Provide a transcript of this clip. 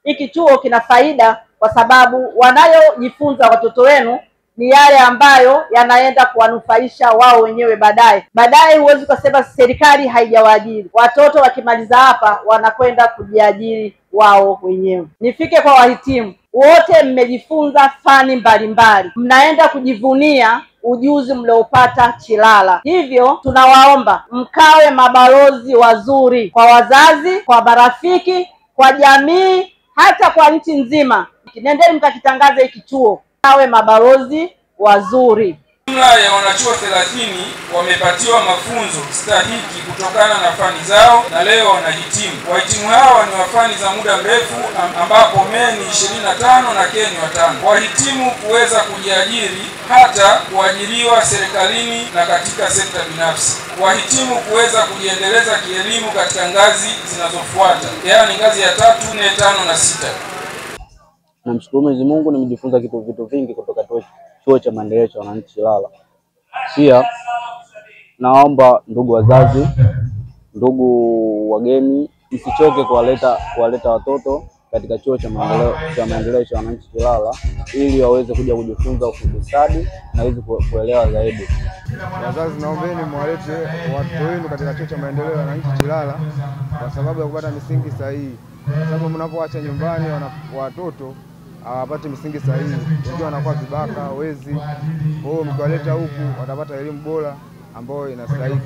Hiki chuo kina faida kwa sababu wanayojifunza watoto wenu ni yale ambayo yanaenda kuwanufaisha wao wenyewe baadaye. Baadaye huwezi kusema serikali haijawaajiri. Watoto wakimaliza hapa wanakwenda kujiajiri wao wenyewe. Nifike kwa wahitimu wote, mmejifunza fani mbalimbali, mnaenda kujivunia ujuzi mliopata Chilala. Hivyo tunawaomba mkawe mabalozi wazuri kwa wazazi, kwa marafiki, kwa jamii, hata kwa nchi nzima. Nendeni mkakitangaza hiki chuo, kawe mabalozi wazuri. Jumla ya wanachuo 30 wamepatiwa mafunzo stahiki kutokana na fani zao na leo wanahitimu. Wahitimu hawa ni wa fani za muda mrefu ambapo MEE ni 25 na KEE ni 5. Wahitimu kuweza kujiajiri hata kuajiriwa serikalini na katika sekta binafsi. Wahitimu kuweza kujiendeleza kielimu katika ngazi zinazofuata, yaani ngazi ya 3, 4, 5 na 6. Namshukuru Mwenyezi Mungu, nimejifunza vitu vingi kutoka chuo cha maendeleo cha wananchi Chilala. Pia naomba ndugu wazazi, ndugu wageni, msichoke kuwaleta watoto katika chuo cha maendeleo cha wananchi Chilala ili waweze kuja kujifunza ufundi stadi na waweze kuelewa zaidi. Wazazi, naombeni mwalete watoto wenu katika chuo cha maendeleo ya wananchi Chilala kwa sababu ya kupata misingi sahihi. Kwa sababu mnapoacha nyumbani watoto hawapati misingi sahihi, wengine wanakuwa vibaka, wezi. Kwa hiyo mkiwaleta huku watapata elimu bora ambayo inastahili.